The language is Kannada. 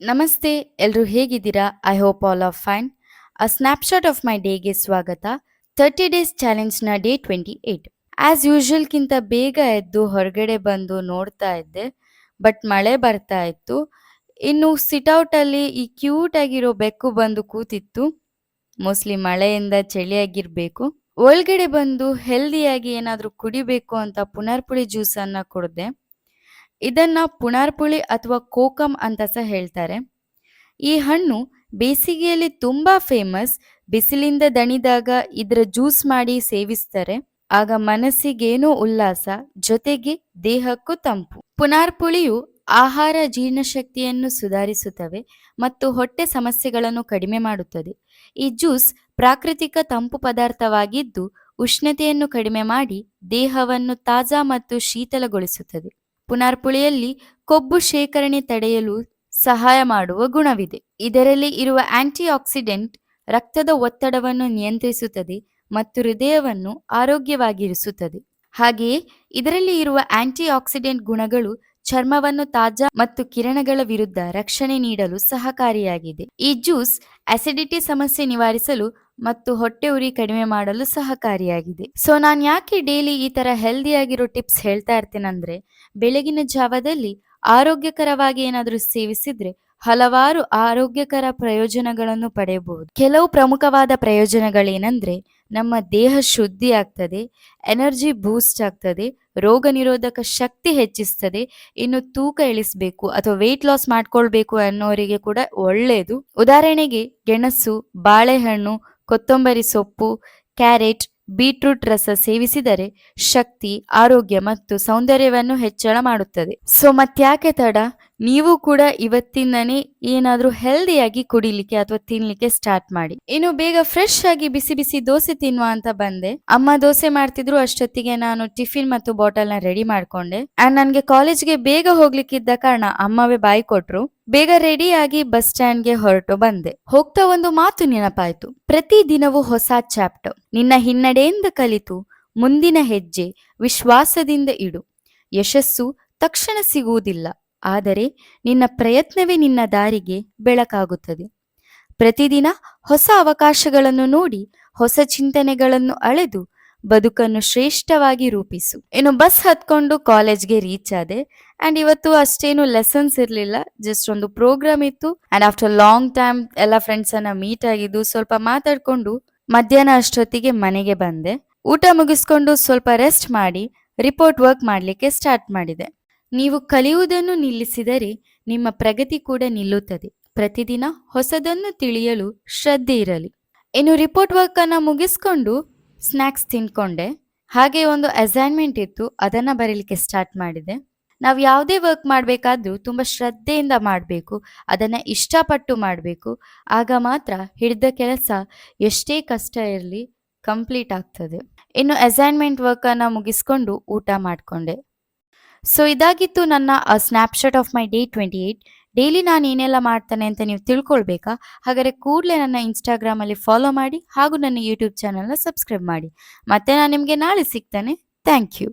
ನಮಸ್ತೆ, ಎಲ್ರೂ ಹೇಗಿದ್ದೀರಾ? I hope all are fine. A snapshot of my ಡೇಗೆ ಸ್ವಾಗತ. 30 ಡೇಸ್ ಚಾಲೆಂಜ್‌ನ ಡೇ 28. ಆಸ್ ಯೂಶುವಲ್‌ಕ್ಕಿಂತ ಬೇಗ ಎದ್ದು ಹೊರಗಡೆ ಬಂದು ನೋಡ್ತಾ ಇದ್ದೆ, ಬಟ್ ಮಳೆ ಬರ್ತಾ ಇತ್ತು. ಇನ್ನು ಸಿಟೌಟಲ್ಲಿ ಈ ಕ್ಯೂಟ್ ಆಗಿರೋ ಬೆಕ್ಕು ಬಂದು ಕೂತಿತ್ತು. ಮೋಸ್ಟ್ಲಿ ಮಳೆಯಿಂದ ಚಳಿಯಾಗಿರ್ಬೇಕು. ಒಳಗಡೆ ಬಂದು ಹೆಲ್ದಿಯಾಗಿ ಏನಾದರೂ ಕುಡಿಬೇಕು ಅಂತ ಪುನರ್ಪುಳಿ ಜ್ಯೂಸನ್ನ ಕುಡ್ದೆ. ಇದನ್ನ ಪುನರ್ಪುಳಿ ಅಥವಾ ಕೋಕಮ್ ಅಂತ ಸಹ ಹೇಳ್ತಾರೆ. ಈ ಹಣ್ಣು ಬೇಸಿಗೆಯಲ್ಲಿ ತುಂಬಾ ಫೇಮಸ್. ಬಿಸಿಲಿಂದ ದಣಿದಾಗ ಇದರ ಜ್ಯೂಸ್ ಮಾಡಿ ಸೇವಿಸ್ತಾರೆ. ಆಗ ಮನಸ್ಸಿಗೇನೋ ಉಲ್ಲಾಸ, ಜೊತೆಗೆ ದೇಹಕ್ಕೂ ತಂಪು. ಪುನರ್ಪುಳಿಯು ಆಹಾರ ಜೀರ್ಣಶಕ್ತಿಯನ್ನು ಸುಧಾರಿಸುತ್ತವೆ ಮತ್ತು ಹೊಟ್ಟೆ ಸಮಸ್ಯೆಗಳನ್ನು ಕಡಿಮೆ ಮಾಡುತ್ತದೆ. ಈ ಜ್ಯೂಸ್ ಪ್ರಾಕೃತಿಕ ತಂಪು ಪದಾರ್ಥವಾಗಿದ್ದು ಉಷ್ಣತೆಯನ್ನು ಕಡಿಮೆ ಮಾಡಿ ದೇಹವನ್ನು ತಾಜಾ ಮತ್ತು ಶೀತಲಗೊಳಿಸುತ್ತದೆ. ಪುನರ್ಪುಳಿಯಲ್ಲಿ ಕೊಬ್ಬು ಶೇಖರಣೆ ತಡೆಯಲು ಸಹಾಯ ಮಾಡುವ ಗುಣವಿದೆ. ಇದರಲ್ಲಿ ಇರುವ ಆಂಟಿ ಆಕ್ಸಿಡೆಂಟ್ ರಕ್ತದ ಒತ್ತಡವನ್ನು ನಿಯಂತ್ರಿಸುತ್ತದೆ ಮತ್ತು ಹೃದಯವನ್ನು ಆರೋಗ್ಯವಾಗಿರಿಸುತ್ತದೆ. ಹಾಗೆಯೇ ಇದರಲ್ಲಿ ಇರುವ ಆಂಟಿ ಆಕ್ಸಿಡೆಂಟ್ ಗುಣಗಳು ಚರ್ಮವನ್ನು ತಾಜಾ ಮತ್ತು ಕಿರಣಗಳ ವಿರುದ್ಧ ರಕ್ಷಣೆ ನೀಡಲು ಸಹಕಾರಿಯಾಗಿದೆ. ಈ ಜ್ಯೂಸ್ ಅಸಿಡಿಟಿ ಸಮಸ್ಯೆ ನಿವಾರಿಸಲು ಮತ್ತು ಹೊಟ್ಟೆ ಉರಿ ಕಡಿಮೆ ಮಾಡಲು ಸಹಕಾರಿಯಾಗಿದೆ. ಸೊ ನಾನು ಯಾಕೆ ಡೈಲಿ ಈ ತರ ಹೆಲ್ದಿಯಾಗಿರೋ ಟಿಪ್ಸ್ ಹೇಳ್ತಾ ಇರ್ತೇನೆಂದ್ರೆ, ಬೆಳಗಿನ ಜಾವದಲ್ಲಿ ಆರೋಗ್ಯಕರವಾಗಿ ಏನಾದರೂ ಸೇವಿಸಿದ್ರೆ ಹಲವಾರು ಆರೋಗ್ಯಕರ ಪ್ರಯೋಜನಗಳನ್ನು ಪಡೆಯಬಹುದು. ಕೆಲವು ಪ್ರಮುಖವಾದ ಪ್ರಯೋಜನಗಳೇನೆಂದ್ರೆ, ನಮ್ಮ ದೇಹ ಶುದ್ಧಿ ಆಗ್ತದೆ, ಎನರ್ಜಿ ಬೂಸ್ಟ್ ಆಗ್ತದೆ, ರೋಗ ನಿರೋಧಕ ಶಕ್ತಿ ಹೆಚ್ಚಿಸ್ತದೆ. ಇನ್ನು ತೂಕ ಇಳಿಸಬೇಕು ಅಥವಾ ವೆಯ್ಟ್ ಲಾಸ್ ಮಾಡ್ಕೊಳ್ಬೇಕು ಅನ್ನೋರಿಗೆ ಕೂಡ ಒಳ್ಳೆಯದು. ಉದಾಹರಣೆಗೆ ಗೆಣಸು, ಬಾಳೆಹಣ್ಣು, ಕೊತ್ತಂಬರಿ ಸೊಪ್ಪು, ಕ್ಯಾರೆಟ್, ಬೀಟ್ರೂಟ್ ರಸ ಸೇವಿಸಿದರೆ ಶಕ್ತಿ, ಆರೋಗ್ಯ ಮತ್ತು ಸೌಂದರ್ಯವನ್ನು ಹೆಚ್ಚಳ ಮಾಡುತ್ತದೆ. ಸೊ ಮತ್ತ್ಯಾಕೆ ತಡ? ನೀವು ಕೂಡ ಇವತ್ತಿಂದನೇ ಏನಾದರೂ ಹೆಲ್ದಿಯಾಗಿ ಕುಡಿಲಿಕ್ಕೆ ಅಥವಾ ತಿನ್ಲಿಕ್ಕೆ ಸ್ಟಾರ್ಟ್ ಮಾಡಿ. ಇನ್ನು ಬೇಗ ಫ್ರೆಶ್ ಆಗಿ ಬಿಸಿ ಬಿಸಿ ದೋಸೆ ತಿನ್ನುವ ಅಂತ ಬಂದೆ. ಅಮ್ಮ ದೋಸೆ ಮಾಡ್ತಿದ್ರು, ಅಷ್ಟೊತ್ತಿಗೆ ನಾನು ಟಿಫಿನ್ ಮತ್ತು ಬಾಟಲ್ನ ರೆಡಿ ಮಾಡ್ಕೊಂಡೆ. ಅಂಡ್ ನನಗೆ ಕಾಲೇಜ್ಗೆ ಬೇಗ ಹೋಗ್ಲಿಕ್ಕಿದ್ದ ಕಾರಣ ಅಮ್ಮವೇ ಬಾಯಿ ಕೊಟ್ರು. ಬೇಗ ರೆಡಿಯಾಗಿ ಬಸ್ ಸ್ಟ್ಯಾಂಡ್ಗೆ ಹೊರಟು ಬಂದೆ. ಹೋಗ್ತಾ ಒಂದು ಮಾತು ನೆನಪಾಯ್ತು. ಪ್ರತಿ ದಿನವೂ ಹೊಸ ಚಾಪ್ಟರ್. ನಿನ್ನ ಹಿನ್ನಡೆಯಿಂದ ಕಲಿತು ಮುಂದಿನ ಹೆಜ್ಜೆ ವಿಶ್ವಾಸದಿಂದ ಇಡು. ಯಶಸ್ಸು ತಕ್ಷಣ ಸಿಗುವುದಿಲ್ಲ, ಆದರೆ ನಿನ್ನ ಪ್ರಯತ್ನವೇ ನಿನ್ನ ದಾರಿಗೆ ಬೆಳಕಾಗುತ್ತದೆ. ಪ್ರತಿದಿನ ಹೊಸ ಅವಕಾಶಗಳನ್ನು ನೋಡಿ, ಹೊಸ ಚಿಂತನೆಗಳನ್ನು ಅಳೆದು ಬದುಕನ್ನು ಶ್ರೇಷ್ಠವಾಗಿ ರೂಪಿಸು. ಇನ್ನು ಬಸ್ ಹತ್ಕೊಂಡು ಕಾಲೇಜ್ಗೆ ರೀಚ್ ಆದೆ. ಅಂಡ್ ಇವತ್ತು ಅಷ್ಟೇನು ಲೆಸನ್ಸ್ ಇರಲಿಲ್ಲ, ಜಸ್ಟ್ ಒಂದು ಪ್ರೋಗ್ರಾಮ್ ಇತ್ತು. ಅಂಡ್ ಆಫ್ಟರ್ ಲಾಂಗ್ ಟೈಮ್ ಎಲ್ಲ ಫ್ರೆಂಡ್ಸ್ ಅನ್ನ ಮೀಟ್ ಆಗಿದ್ದು, ಸ್ವಲ್ಪ ಮಾತಾಡ್ಕೊಂಡು ಮಧ್ಯಾಹ್ನ ಅಷ್ಟೊತ್ತಿಗೆ ಮನೆಗೆ ಬಂದೆ. ಊಟ ಮುಗಿಸ್ಕೊಂಡು ಸ್ವಲ್ಪ ರೆಸ್ಟ್ ಮಾಡಿ ರಿಪೋರ್ಟ್ ವರ್ಕ್ ಮಾಡಲಿಕ್ಕೆ ಸ್ಟಾರ್ಟ್ ಮಾಡಿದೆ. ನೀವು ಕಲಿಯುವುದನ್ನು ನಿಲ್ಲಿಸಿದರೆ ನಿಮ್ಮ ಪ್ರಗತಿ ಕೂಡ ನಿಲ್ಲುತ್ತದೆ. ಪ್ರತಿದಿನ ಹೊಸದನ್ನು ತಿಳಿಯಲು ಶ್ರದ್ಧೆ ಇರಲಿ. ಇನ್ನು ರಿಪೋರ್ಟ್ ವರ್ಕ್ ಅನ್ನ ಮುಗಿಸ್ಕೊಂಡು ಸ್ನ್ಯಾಕ್ಸ್ ತಿನ್ಕೊಂಡೆ. ಹಾಗೆ ಒಂದು ಅಸೈನ್ಮೆಂಟ್ ಇತ್ತು, ಅದನ್ನ ಬರೀಲಿಕ್ಕೆ ಸ್ಟಾರ್ಟ್ ಮಾಡಿದೆ. ನಾವು ಯಾವುದೇ ವರ್ಕ್ ಮಾಡಬೇಕಾದ್ರೂ ತುಂಬಾ ಶ್ರದ್ಧೆಯಿಂದ ಮಾಡಬೇಕು, ಅದನ್ನ ಇಷ್ಟಪಟ್ಟು ಮಾಡಬೇಕು. ಆಗ ಮಾತ್ರ ಹಿಡಿದ ಕೆಲಸ ಎಷ್ಟೇ ಕಷ್ಟ ಇರಲಿ ಕಂಪ್ಲೀಟ್ ಆಗ್ತದೆ. ಇನ್ನು ಅಸೈನ್ಮೆಂಟ್ ವರ್ಕ್ ಅನ್ನ ಮುಗಿಸ್ಕೊಂಡು ಊಟ ಮಾಡಿಕೊಂಡೆ. ಸೊ ಇದಾಗಿತ್ತು ನನ್ನ snapshot of my day 28. Daily ನಾನು ಏನೆಲ್ಲ ಮಾಡ್ತಾನೆ ಅಂತ ನೀವು ತಿಳ್ಕೊಳ್ಬೇಕಾ? ಹಾಗಾದರೆ ಕೂಡಲೇ ನನ್ನ ಇನ್ಸ್ಟಾಗ್ರಾಮಲ್ಲಿ ಫಾಲೋ ಮಾಡಿ ಹಾಗೂ ನನ್ನ ಯೂಟ್ಯೂಬ್ ಚಾನಲ್ನ ಸಬ್ಸ್ಕ್ರೈಬ್ ಮಾಡಿ. ಮತ್ತೆ ನಾನು ನಿಮಗೆ ನಾಳೆ ಸಿಗ್ತಾನೆ. Thank you.